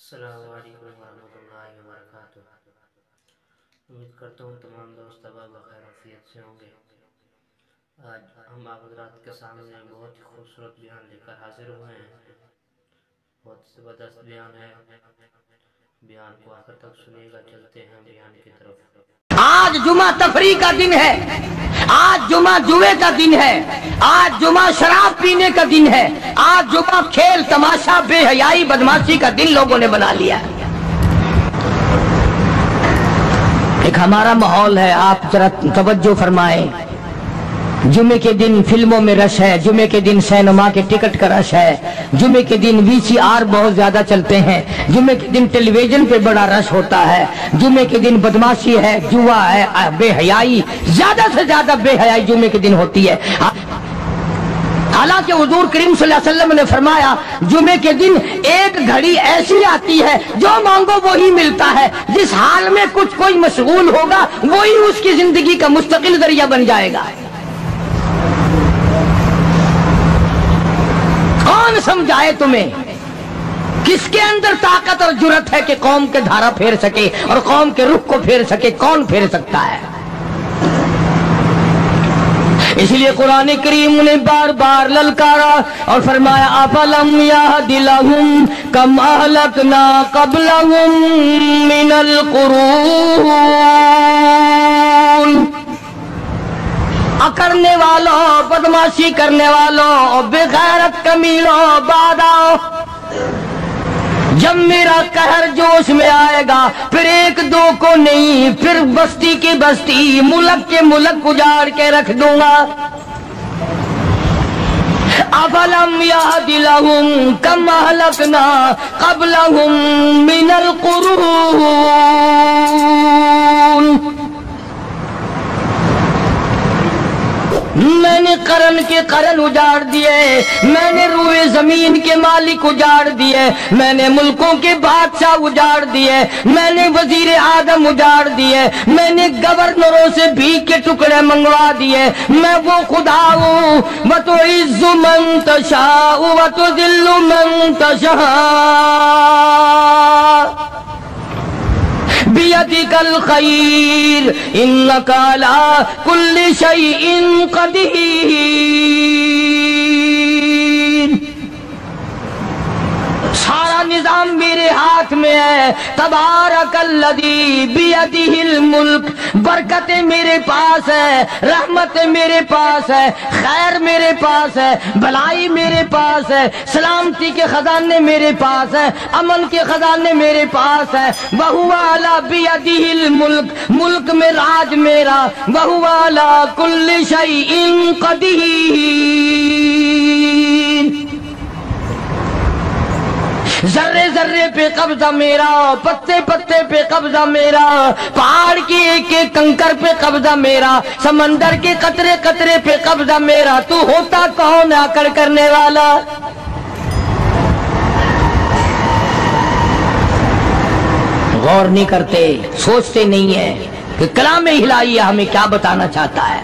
السلام علیکم ورحمۃ اللہ وبرکاتہ۔ امید کرتا ہوں تمام دوست احباب بخیر عافیت سے ہوں گے۔ آج ہم آپ حضرات کے سامنے بہت ہی خوبصورت بیان لے کر حاضر ہوئے ہیں۔ بہت زبردست بیان ہے، بیان کو آخر تک سنیے گا۔ چلتے ہیں بیان کی طرف۔ آج جمعہ تفریح کا دن ہے، آج جمعہ جوے کا دن ہے، آج جمعہ شراب پینے کا دن ہے، آج جمعہ کھیل تماشا بے حیائی بدماشی کا دن لوگوں نے بنا لیا۔ ایک ہمارا ماحول ہے، آپ ذرا توجہ فرمائیں۔ جمعے کے دن فلموں میں رش ہے، جمعے کے دن سینما کے ٹکٹ کا رش ہے، جمعے کے دن وی سی آر بہت زیادہ چلتے ہیں، جمعے کے دن ٹیلی ویژن پہ بڑا رش ہوتا ہے، جمعے کے دن بدماشی ہے، جوا ہے، بے حیائی، زیادہ سے زیادہ بے حیائی جمعے کے دن ہوتی ہے۔ حالانکہ حضور کریم صلی اللہ علیہ وسلم نے فرمایا جمعے کے دن ایک گھڑی ایسی آتی ہے جو مانگو وہی ملتا ہے، جس حال میں کچھ کوئی مشغول ہوگا وہی اس کی زندگی کا مستقل ذریعہ بن جائے گا۔ کون سمجھائے تمہیں؟ کس کے اندر طاقت اور جرت ہے کہ قوم کے دھارا پھیر سکے اور قوم کے رخ کو پھیر سکے؟ کون پھیر سکتا ہے؟ اس لیے قرآن کریم نے بار بار للکارا اور فرمایا افلم یہد لہم کم اہلکنا قبلہم من القرون، اکڑنے والوں، بدماشی کرنے والوں، بے غیرت کمیلوں، بعد آؤ۔ جب میرا قہر جوش میں آئے گا پھر ایک دو کو نہیں، پھر بستی کی بستی، ملک کے ملک اجاڑ کے رکھ دوں گا۔ افلم یہد لہم کم اہلکنا قبلہم من القرون، میں نے قرن کے قرن اجاڑ دیے، میں نے روئے زمین کے مالک اجاڑ دیے، میں نے ملکوں کے بادشاہ اجاڑ دیے، میں نے وزیر اعظم اجاڑ دیے، میں نے گورنروں سے بھیک کے ٹکڑے منگوا دیے۔ میں وہ خدا ہوں وَتُعِزُّ مَن تَشَاءُ وَتُذِلُّ مَن تَشَاءُ بِيَدِكَ الْخَيْرُ إِنَّكَ عَلَى كُلِّ شَيْءٍ قَدِيرٌ۔ سارا نظام میرے ہاتھ میں ہے۔ تبارک الذی بیدہ الملک، برکتیں میرے پاس ہے، رحمتیں میرے پاس ہے، خیر میرے پاس ہے، بھلائی میرے پاس ہے، سلامتی کے خزانے میرے پاس ہے، امن کے خزانے میرے پاس ہے۔ وَهُوَ عَلَى بِيَدِهِ الْمُلْكُ، ملک میں راج میرا۔ وَهُوَ عَلَى كُلِّ شَيْءٍ قَدِيرٌ، ذرے ذرے پہ قبضہ میرا، پتے پتے پہ قبضہ میرا، پہاڑ کی ایک ایک کنکر پہ قبضہ میرا، سمندر کے قطرے قطرے پہ قبضہ میرا۔ تو ہوتا کون آکڑ کرنے والا؟ غور نہیں کرتے، سوچتے نہیں ہیں کہ کلام الہی ہمیں کیا بتانا چاہتا ہے۔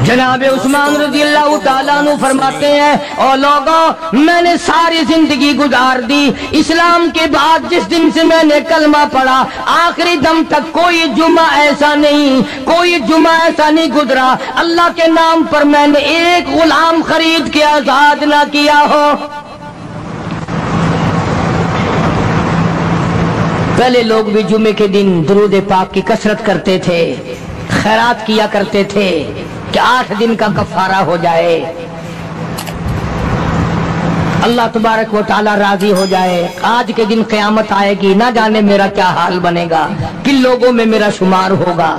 جناب عثمان رضی اللہ تعالیٰ عنہ فرماتے ہیں او لوگوں، میں نے ساری زندگی گزار دی، اسلام کے بعد جس دن سے میں نے کلمہ پڑھا آخری دم تک کوئی جمعہ ایسا نہیں، کوئی جمعہ ایسا نہیں گزرا اللہ کے نام پر میں نے ایک غلام خرید کے آزاد نہ کیا ہو۔ پہلے لوگ بھی جمعے کے دن درود پاک کی کثرت کرتے تھے، خیرات کیا کرتے تھے کہ 8 دن کا کفارہ ہو جائے، اللہ تبارک و تعالی راضی ہو جائے۔ آج کے دن قیامت آئے گی، نہ جانے میرا کیا حال بنے گا، کن لوگوں میں میرا شمار ہوگا۔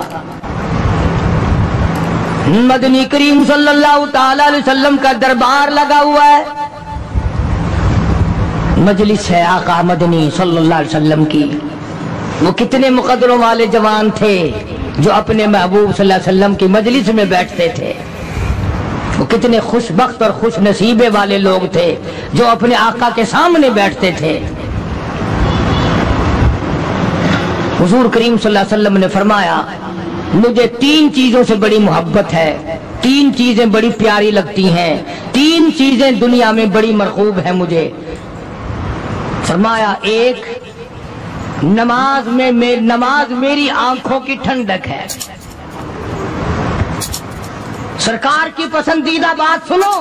مدنی کریم صلی اللہ تعالی علیہ وسلم کا دربار لگا ہوا ہے، مجلس ہے آقا مدنی صلی اللہ علیہ وسلم کی۔ وہ کتنے مقدروں والے جوان تھے جو اپنے محبوب صلی اللہ علیہ وسلم کی مجلس میں بیٹھتے تھے، وہ کتنے خوش بخت اور خوش نصیبے والے لوگ تھے جو اپنے آقا کے سامنے بیٹھتے تھے۔ حضور کریم صلی اللہ علیہ وسلم نے فرمایا مجھے 3 چیزوں سے بڑی محبت ہے، 3 چیزیں بڑی پیاری لگتی ہیں، 3 چیزیں دنیا میں بڑی مرغوب ہیں مجھے۔ فرمایا ایک نماز میری آنکھوں کی ٹھنڈک ہے. سرکار کی پسندیدہ بات سنو.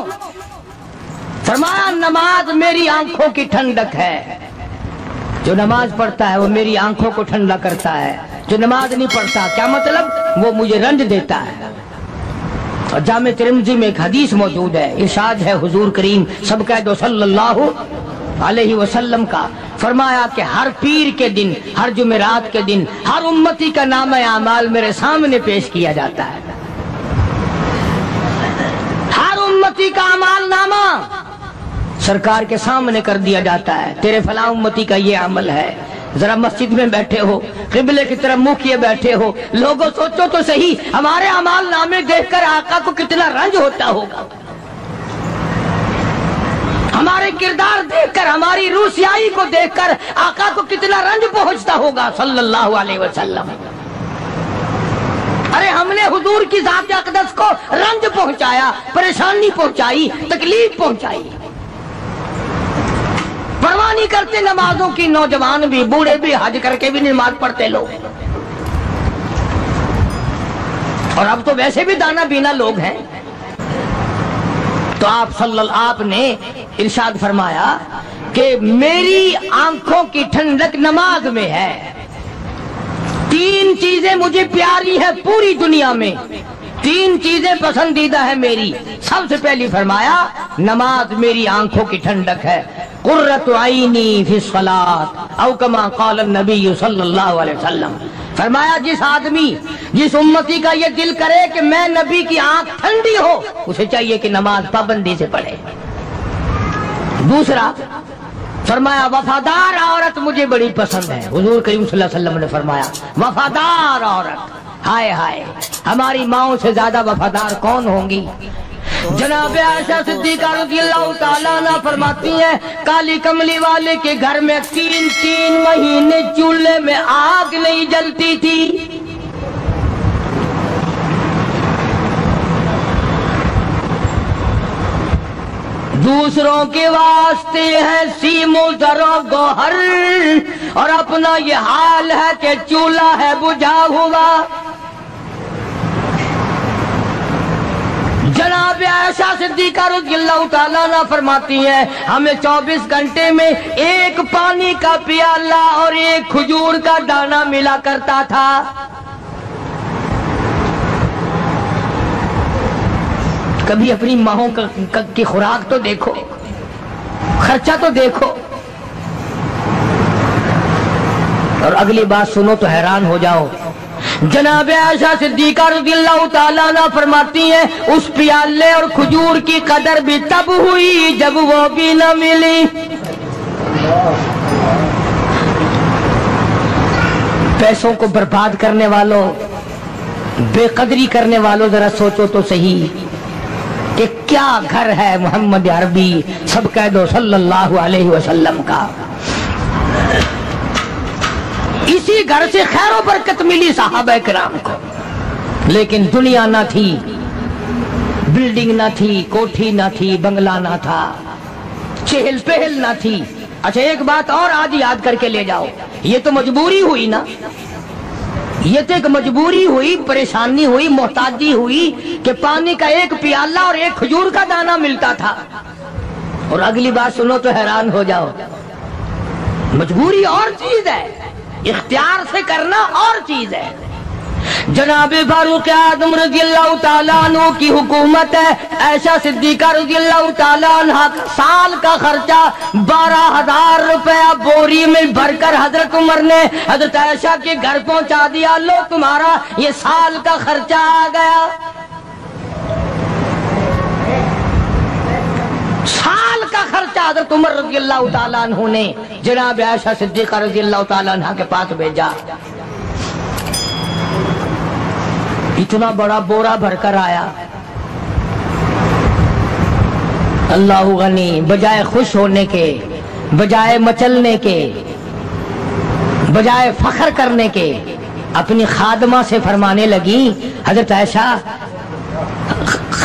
فرمایا نماز میری آنکھوں کی ٹھنڈک ہے. جو نماز پڑھتا ہے وہ میری آنکھوں کو ٹھنڈا کرتا ہے. جو نماز نہیں پڑھتا کیا مطلب؟ وہ مجھے رنج دیتا ہے. اور جامع ترمذی میں ایک حدیث موجود ہے، ارشاد ہے حضور کریم سب کہہ دو صلی اللہ علیہ وسلم کا. فرمایا کہ ہر پیر کے دن، ہر جمعرات کے دن ہر امتی کا نامہ اعمال میرے سامنے پیش کیا جاتا ہے. ہر امتی کا اعمال نامہ سرکار کے سامنے کر دیا جاتا ہے. تیرے فلاں امتی کا یہ عمل ہے. ذرا مسجد میں بیٹھے ہو، قبلے کی طرف منہ کیے بیٹھے ہو، لوگوں سوچو تو صحیح ہمارے اعمال نامے دیکھ کر آقا کو کتنا رنج ہوتا ہوگا. ہمارے کردار دیکھ کر، ہماری روح سیاہی کو دیکھ کر آقا کو کتنا رنج پہنچتا ہوگا صلی اللہ علیہ وسلم. ارے ہم نے حضور کی ذات اقدس کو رنج پہنچایا، پریشانی پہنچائی، تکلیف پہنچائی. پرواہ نہیں کرتے نمازوں کی. نوجوان بھی، بوڑھے بھی، حج کر کے بھی نماز پڑھتے لوگ. اور اب تو ویسے بھی دانا بینا لوگ ہیں. تو آپ نے ارشاد فرمایا کہ میری آنکھوں کی ٹھنڈک نماز میں ہے. 3 چیزیں مجھے پیاری ہے پوری دنیا میں، 3 چیزیں پسندیدہ ہے میری. سب سے پہلی فرمایا نماز میری آنکھوں کی ٹھنڈک ہے. قرۃ عینی فی الصلاۃ او کما قال النبی صلی اللہ علیہ وسلم. فرمایا جس آدمی، جس امتی کا یہ دل کرے کہ میں نبی کی آنکھ ٹھنڈی ہو، اسے چاہیے کہ نماز پابندی سے پڑھے. دوسرا فرمایا وفادار عورت مجھے بڑی پسند ہے. حضور کریم صلی اللہ علیہ وسلم نے فرمایا وفادار عورت، ہائے ہائے ہماری ماؤں سے زیادہ وفادار کون ہوں گی. جناب عائشہ صدیقہ رضی اللہ تعالیٰ عنہ فرماتی ہیں کالی کملی والے کے گھر میں 3 مہینے چولہے میں آگ نہیں جلتی تھی. دوسروں کے واسطے ہے سیم و زر و گوہر، اور اپنا یہ حال ہے کہ چولہا ہے بجھا ہوا. جناب عائشہ صدیقہ رضی اللہ تعالیٰ عنہ فرماتی ہیں ہمیں 24 گھنٹے میں 1 پانی کا پیالہ اور 1 کھجور کا دانہ ملا کرتا تھا. کبھی اپنی ماہوں کی خوراک تو دیکھو، خرچہ تو دیکھو. اور اگلی بات سنو تو حیران ہو جاؤ. جناب عائشہ صدیقہ رضی اللہ تعالیٰ عنہ فرماتی ہیں اس پیالے اور کھجور کی قدر بھی تب ہوئی جب وہ بھی نہ ملی. پیسوں کو برباد کرنے والوں، بے قدری کرنے والوں، ذرا سوچو تو صحیح کہ کیا گھر ہے محمد عربی سب کہہ دو صلی اللہ علیہ وسلم کا. اسی گھر سے خیر و برکت ملی صحابہ کرام کو. لیکن دنیا نہ تھی، بلڈنگ نہ تھی، کوٹھی نہ تھی، بنگلہ نہ تھا، چہل پہل نہ تھی. اچھا ایک بات اور آج یاد کر کے لے جاؤ، یہ تو مجبوری ہوئی نا، یہ تو ایک مجبوری ہوئی، پریشانی ہوئی، محتاجی ہوئی کہ پانی کا 1 پیالہ اور 1 کھجور کا دانہ ملتا تھا. اور اگلی بات سنو تو حیران ہو جاؤ. مجبوری اور چیز ہے، اختیار سے کرنا اور چیز ہے. جناب فاروق اعظم رضی اللہ تعالیٰ عنہ کی حکومت ہے. عائشہ صدیقہ رضی اللہ تعالیٰ عنہ سال کا خرچہ 12,000 روپیہ بوری میں بھر کر حضرت عمر نے حضرت عائشہ کے گھر پہنچا دیا. لو تمہارا یہ سال کا خرچہ آ گیا. سال کا خرچہ حضرت عمر رضی اللہ تعالیٰ عنہ نے جناب عائشہ صدیقہ رضی اللہ تعالیٰ عنہ کے پاس بھیجا. اتنا بڑا بورا بھر کر آیا. اللہ غنی، بجائے خوش ہونے کے، بجائے مچلنے کے، بجائے فخر کرنے کے، اپنی خادمہ سے فرمانے لگی حضرت عائشہ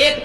1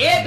1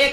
1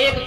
1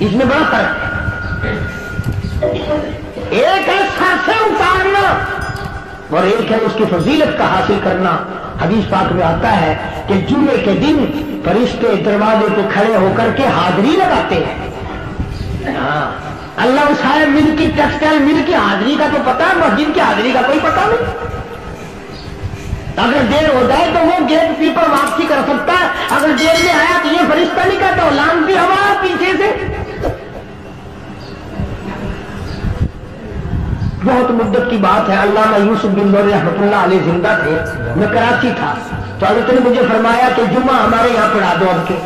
اس میں بڑا فرق ہے. ایک ہے سر سے اتارنا اور ایک ہے اس کی فضیلت کا حاصل کرنا. حدیث پاک میں آتا ہے کہ جمعے کے دن فرشتے دروازے پہ کھڑے ہو کر کے حاضری لگاتے ہیں. ہاں اللہ صاحب مل کی ٹیکسٹائل مل کی حاضری کا تو پتا ہے, مسجد کی حاضری کا کوئی پتا نہیں. اگر دیر ہو جائے تو وہ گیٹ کیپر واپسی کر سکتا ہے, اگر دیر میں آیا تو یہ فرشتہ نہیں کہتا لانگ بھی ہوا پیچھے سے. بہت مدت کی بات ہے, علامہ یوسف بن نور رحمۃ اللہ علیہ زندہ تھے, میں کراچی تھا تو حضرت نے مجھے فرمایا کہ جمعہ ہمارے یہاں پڑھا دو. اب کے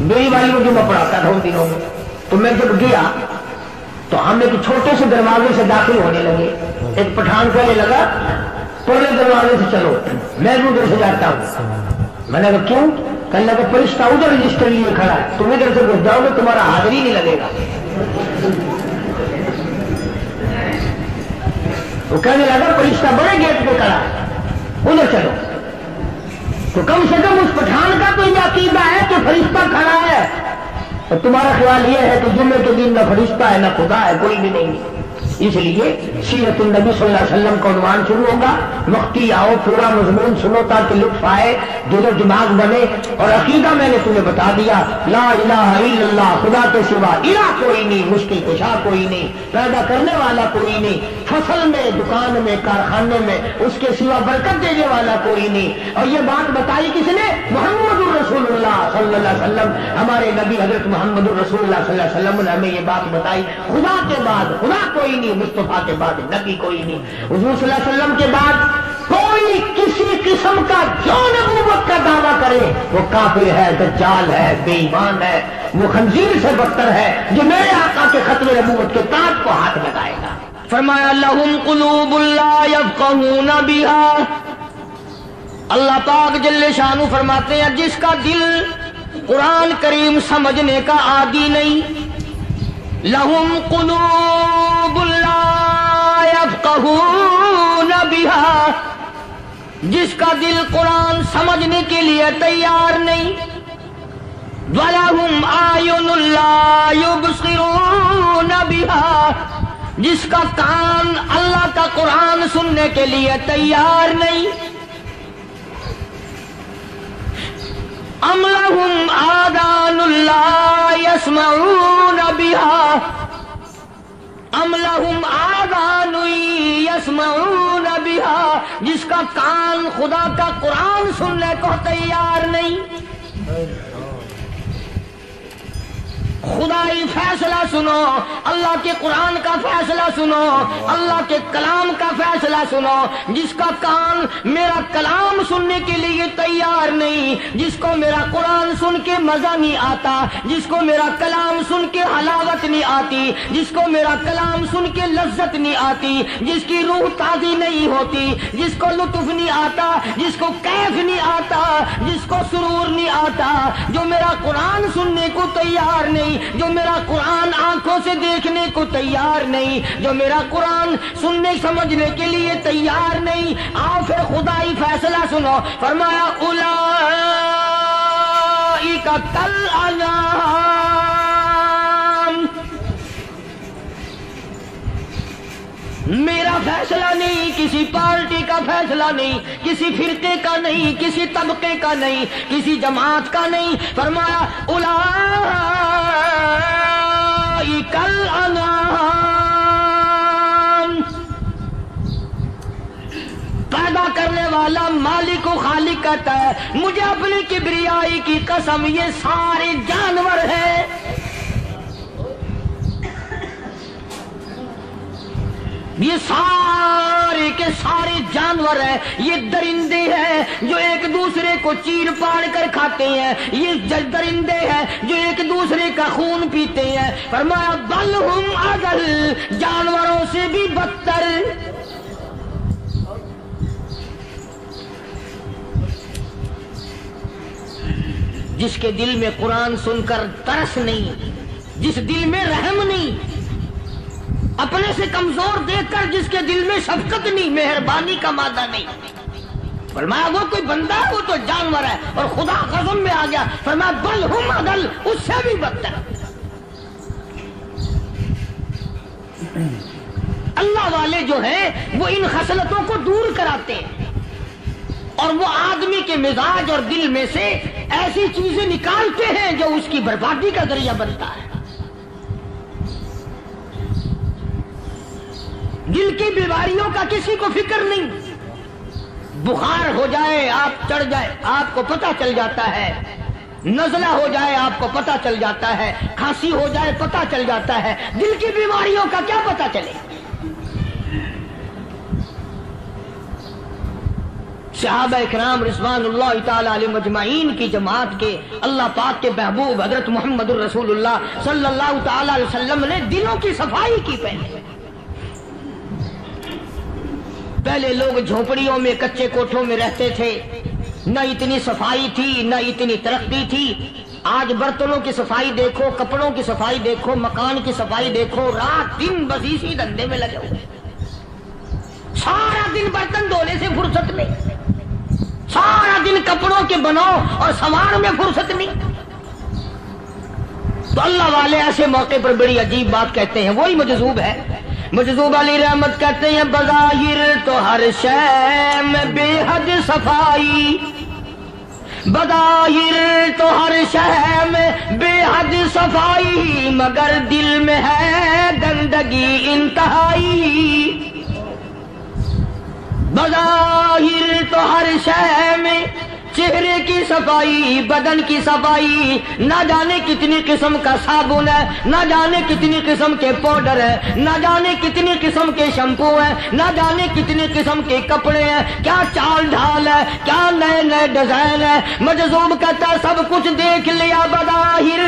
میری والی وہ جمعہ پڑھاتا تھا ان دنوں میں. تو میں جب گیا تو ہم ایک چھوٹے سے دروازے سے داخل ہونے لگے. ایک پٹھان کہنے لگا پورے دروازے سے چلو, میں بھی ادھر سے جاتا ہوں. میں نے کہا کیوں؟ کہنے لگا فرشتہ ادھر رجسٹر لیے کھڑا ہے, تم ادھر سے گھس جاؤ گے تمہارا حاضری نہیں لگے گا. وہ کہنے لگا فرشتہ بڑے گیٹ پہ کھڑا ہے, ادھر چلو. تو کم سے کم اس پٹھان کا تو یہ عقیدہ ہے کہ فرشتہ کھڑا ہے, اور تمہارا خیال یہ ہے کہ جمعے کے دن نہ فرشتہ ہے نہ خدا ہے, کوئی بھی نہیں. اس لیے سیرت النبی صلی اللہ علیہ وسلم کا عنوان شروع ہوگا. وقتی آؤ پورا مضمون سنو تاکہ لطف آئے, دل و دماغ بنے. اور عقیدہ میں نے تمہیں بتا دیا, لا الہ الا اللہ, خدا کے سوا الہ کوئی نہیں, مشکل کشا کوئی نہیں, پیدا کرنے والا کوئی نہیں, فصل میں دکان میں کارخانے میں اس کے سوا برکت دینے والا کوئی نہیں. اور یہ بات بتائی کس نے؟ محمد الرسول اللہ صلی اللہ علیہ وسلم. ہمارے نبی حضرت محمد الرسول اللہ صلی اللہ علیہ وسلم نے ہمیں یہ بات بتائی. خدا کے بعد خدا کوئی نہیں, مصطفیٰ کے بعد نبی کوئی نہیں. حضور صلی اللہ علیہ وسلم کے بعد کوئی کسی قسم کا جو نبوت کا دعویٰ کرے وہ کافر ہے, دجال ہے, بے ایمان ہے, وہ خنزیر سے بدتر ہے جو میرے آقا کے ختم نبوت کے تاج کو ہاتھ لگائے گا. فرمایا لہم قلوب لا یفقہون بہا. اللہ پاک جل شانہ فرماتے ہیں جس کا دل قرآن کریم سمجھنے کا عادی نہیں. لہم قلوب لا یفقہون بہا, جس کا دل قرآن سمجھنے کے لیے تیار نہیں. وَلَهُمْ أَعْيُنٌ لَا يُبْصِرُونَ بِهَا, جس کا کان اللہ کا قرآن سننے کے لیے تیار نہیں. أَمْ لَهُمْ آذَانٌ لَا يَسْمَعُونَ بِهَا, أَمْ لَهُمْ آذَانٌ يَسْمَعُونَ بِهَا, جس کا کان خدا کا قرآن سننے کو تیار نہیں. خدائی فیصلہ سنو, اللہ کے قرآن کا فیصلہ سنو, اللہ کے کلام کا فیصلہ سنو. جس کا کان میرا کلام سننے کے لیے تیار نہیں, جس کو میرا قرآن سن کے مزہ نہیں آتا, جس کو میرا کلام سن کے حلاوت نہیں آتی, جس کو میرا کلام سن کے لذت نہیں آتی, جس کی روح تازی نہیں ہوتی, جس کو لطف نہیں آتا, جس کو کیف نہیں آتا, جس کو سرور نہیں آتا, جو میرا قرآن سننے کو تیار نہیں, جو میرا قرآن آنکھوں سے دیکھنے کو تیار نہیں, جو میرا قرآن سننے سمجھنے کے لیے تیار نہیں. آؤ پھر خدائی فیصلہ سنو. فرمایا اولئک کالانعام, میرا فیصلہ نہیں, کسی پارٹی کا فیصلہ نہیں, کسی فرقے کا نہیں, کسی طبقے کا نہیں, کسی جماعت کا نہیں. فرمایا اولئک الانعام, پیدا کرنے والا مالک و خالق کہتا ہے مجھے اپنی کبریائی کی قسم یہ سارے جانور ہیں. یہ سارے کے سارے جانور ہیں, یہ درندے ہیں جو ایک دوسرے کو چیر پاڑ کر کھاتے ہیں, یہ درندے ہیں جو ایک دوسرے کا خون پیتے ہیں. فرمایا بل ہم اضل, جانوروں سے بھی بدتر. جس کے دل میں قرآن سن کر ترس نہیں, جس دل میں رحم نہیں, اپنے سے کمزور دیکھ کر جس کے دل میں شفقت نہیں, مہربانی کا مادہ نہیں. فرمایا وہ کوئی بندہ ہے, وہ تو جانور ہے. اور خدا غضب میں آ گیا, فرمایا بل ہم اضل, اس سے بھی بدتر. اللہ والے جو ہیں وہ ان خصلتوں کو دور کراتے ہیں اور وہ آدمی کے مزاج اور دل میں سے ایسی چیزیں نکالتے ہیں جو اس کی بربادی کا ذریعہ بنتا ہے۔ دل کی بیماریوں کا کسی کو فکر نہیں، بخار ہو جائے آپ چڑھ جائے آپ کو پتہ چل جاتا ہے، نزلہ ہو جائے آپ کو پتہ چل جاتا ہے، کھانسی ہو جائے پتہ چل جاتا ہے، دل کی بیماریوں کا کیا پتہ چلے؟ صحابہ اکرام رضوان اللہ تعالی علیہم اجمعین کی جماعت کے اللہ پاک کے محبوب حضرت محمد الرسول اللہ صلی اللہ تعالی علیہ وسلم نے دلوں کی صفائی کی۔ پہلے لوگ جھونپڑیوں میں کچے کوٹھوں میں رہتے تھے، نہ اتنی صفائی تھی نہ اتنی ترقی تھی۔ آج برتنوں کی صفائی دیکھو، کپڑوں کی صفائی دیکھو، مکان کی صفائی دیکھو، رات دن بس اسی دھندے میں لگے ہوئے، سارا دن برتن دھونے سے فرصت نہیں، سارا دن کپڑوں کے بناؤ اور سنوار میں فرصت نہیں۔ تو اللہ والے ایسے موقع پر بڑی عجیب بات کہتے ہیں، وہی مجذوب ہے، مجذوب علی رحمت کہتے ہیں بظاہر تو ہر شے میں بے حد صفائی، بظاہر تو ہر شے میں بے حد صفائی، مگر دل میں ہے گندگی انتہائی۔ بظاہر تو ہر شے میں چہرے کی صفائی، بدن کی صفائی، نہ جانے کتنی قسم کا صابن ہے، نہ جانے کتنی قسم کے پاؤڈر ہے، نہ جانے کتنی قسم کے شیمپو ہے، نہ جانے کتنی قسم کے کپڑے ہیں، کیا چال ڈھال ہے، کیا نئے نئے ڈیزائن ہے۔ مجذوب کہتا ہے سب کچھ دیکھ لیا، بظاہر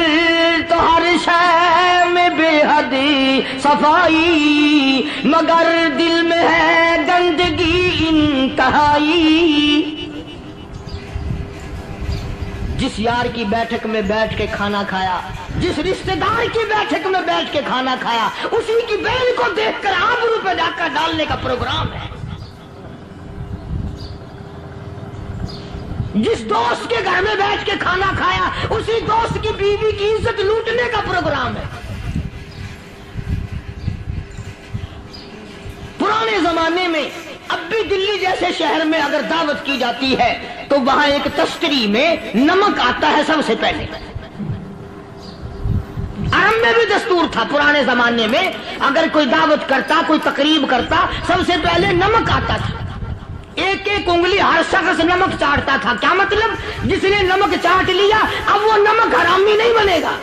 تو ہر شے میں بے حد صفائی، مگر دل میں ہے گندگی انتہائی۔ جس یار کی بیٹھک میں بیٹھ کے کھانا کھایا، جس رشتہ دار کی بیٹھک میں بیٹھ کے کھانا کھایا، اسی کی بہن کو دیکھ کر آبرو پہ ڈاکہ ڈالنے کا پروگرام ہے۔ جس دوست کے گھر میں بیٹھ کے کھانا کھایا، اسی دوست کی بیوی کی عزت لوٹنے کا پروگرام ہے۔ پرانے زمانے میں اب بھی دلی جیسے شہر میں اگر دعوت کی جاتی ہے تو وہاں ایک تشتری میں نمک آتا ہے سب سے پہلے۔ عرب میں بھی دستور تھا پرانے زمانے میں، اگر کوئی دعوت کرتا، کوئی تقریب کرتا، سب سے پہلے نمک آتا تھا۔ ایک ایک انگلی ہر شخص نمک چاٹتا تھا۔ کیا مطلب؟ جس نے نمک چاٹ لیا اب وہ نمک حرامی نہیں بنے گا۔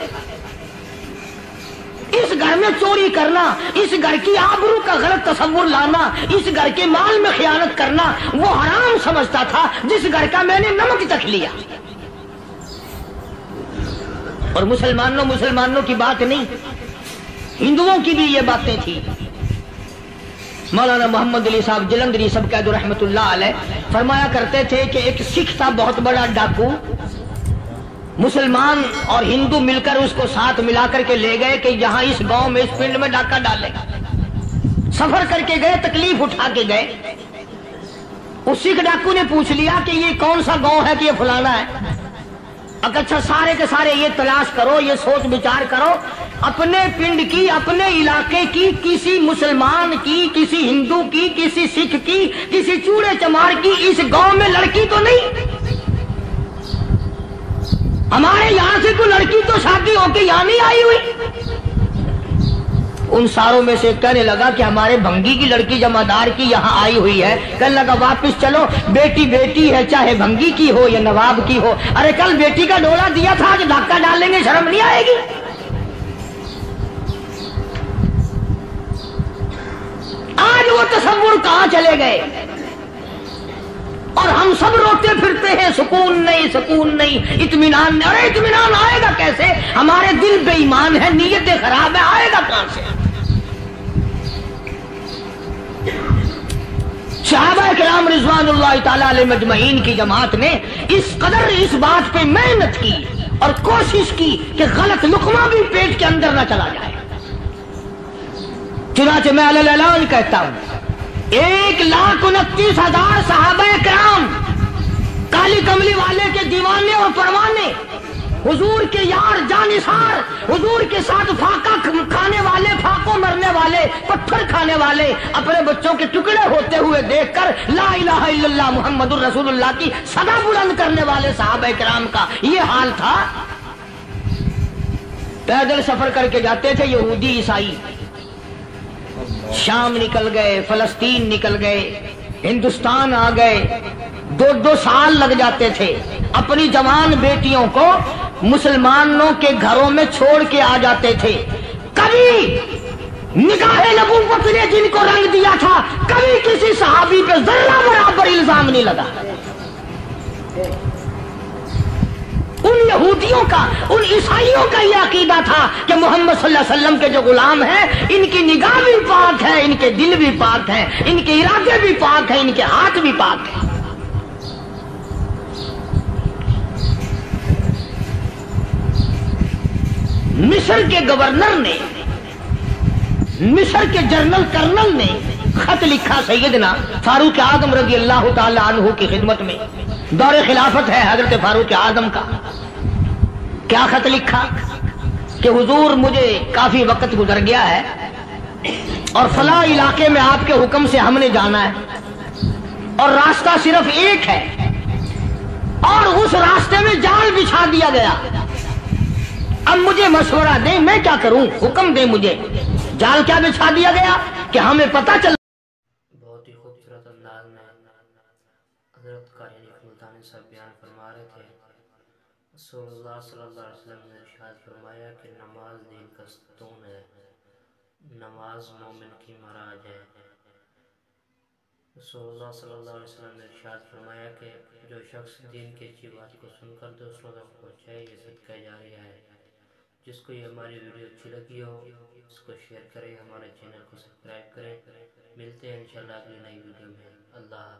اس گھر میں چوری کرنا، اس گھر کی آبرو کا غلط تصور لانا، اس گھر کے مال میں خیانت کرنا وہ حرام سمجھتا تھا جس گھر کا میں نے نمک چکھ لیا۔ اور مسلمانوں کی بات نہیں، ہندوؤں کی بھی یہ باتیں تھی۔ مولانا محمد علی صاحب جلندری سب قید رحمت اللہ علیہ فرمایا کرتے تھے کہ ایک سکھ تھا بہت بڑا ڈاکو، مسلمان اور ہندو مل کر اس کو ساتھ ملا کر کے لے گئے کہ یہاں اس گاؤں میں اس پنڈ میں ڈاکہ ڈالے گا۔ سفر کر کے گئے، تکلیف اٹھا کے گئے۔ اس سکھ ڈاکو نے پوچھ لیا کہ یہ کون سا گاؤں ہے کہ یہ فلانا ہے۔ اچھا سارے کے سارے یہ تلاش کرو، یہ سوچ بچار کرو، اپنے پنڈ کی، اپنے علاقے کی، کسی مسلمان کی، کسی ہندو کی، کسی سکھ کی، کسی چوڑے چمار کی اس گاؤں میں لڑکی تو نہیں؟ ہمارے یہاں سے کوئی لڑکی تو شادی ہو کے یہاں نہیں آئی ہوئی؟ ان ساروں میں سے کہنے لگا کہ ہمارے بھنگی کی لڑکی جمعدار کی یہاں آئی ہوئی ہے۔ کہنے لگا واپس چلو، بیٹی بیٹی ہے چاہے بھنگی کی ہو یا نواب کی ہو۔ ارے کل بیٹی کا ڈولا دیا تھا، آج دھکا ڈالیں گے، شرم نہیں آئے گی؟ آج وہ تصور کہاں چلے گئے؟ اور ہم سب روتے پھرتے ہیں سکون نہیں، سکون نہیں، اطمینان نہیں۔ ارے اطمینان آئے گا کیسے؟ ہمارے دل بے ایمان ہے، نیتیں خراب ہے، آئے گا کہاں سے؟ صحابہ کرام رضوان اللہ تعالی علیہ مجمعین کی جماعت نے اس قدر اس بات پہ محنت کی اور کوشش کی کہ غلط لقمہ بھی پیٹ کے اندر نہ چلا جائے۔ چنانچہ میں علی الاعلان کہتا ہوں 1,29,000 صحابہ کرام، کالی کملی والے کے دیوانے اور پروانے حضور کے یار جانثار، حضور کے ساتھ فاقہ کھانے والے، فاقوں مرنے والے، پتھر کھانے والے اپنے بچوں کے ٹکڑے ہوتے ہوئے دیکھ کر لا الہ الا اللہ محمد الرسول اللہ کی صدا بلند کرنے والے صحابہ کرام کا یہ حال تھا۔ پیدل سفر کر کے جاتے تھے یہودی عیسائی، شام نکل گئے، فلسطین نکل گئے، ہندوستان آ گئے، 2 سال لگ جاتے تھے، اپنی جوان بیٹیوں کو مسلمانوں کے گھروں میں چھوڑ کے آ جاتے تھے۔ کبھی نگاہ نبوت نے جن کو رنگ دیا تھا، کبھی کسی صحابی پہ ذرہ برابر الزام نہیں لگا۔ ان یہودیوں کا، ان عیسائیوں کا یہ عقیدہ تھا کہ محمد صلی اللہ علیہ وسلم کے جو غلام ہیں ان کی نگاہ بھی پاک ہے، ان کے دل بھی پاک ہیں، ان کے ارادے بھی پاک ہیں، ان کے ہاتھ بھی پاک ہیں۔ مصر کے گورنر نے، مصر کے جنرل کرنل نے خط لکھا سیدنا فاروق اعظم رضی اللہ تعالی عنہ کی خدمت میں، دور خلافت ہے حضرت فاروق اعظم کا۔ کیا خط لکھا کہ حضور مجھے کافی وقت گزر گیا ہے اور فلاں علاقے میں آپ کے حکم سے ہم نے جانا ہے اور راستہ صرف ایک ہے اور اس راستے میں جال بچھا دیا گیا۔ اب مجھے مشورہ دیں میں کیا کروں، حکم دیں مجھے۔ جال کیا بچھا دیا گیا کہ ہمیں پتہ چل۔ بہت ہی خوبصورت انداز میں حضرت قاری ملتانی صاحب بیان فرما رہے تھے۔ رسول اللہ صلی اللہ علیہ وسلم نے ارشاد فرمایا کہ نماز دین کا ستون ہے، نماز مومن کی معراج ہے۔ رسول اللہ صلی اللہ علیہ وسلم نے ارشاد فرمایا کہ جو شخص دین کی اچھی بات کو سن کر دوسروں تک پہنچائے یہ صدقہ جاریہ ہے۔ جس کو یہ ہماری ویڈیو اچھی لگی ہو اس کو شیئر کریں، ہمارے چینل کو سبسکرائب کریں۔ ملتے ہیں انشاءاللہ اگلی نئی ویڈیو میں۔ اللہ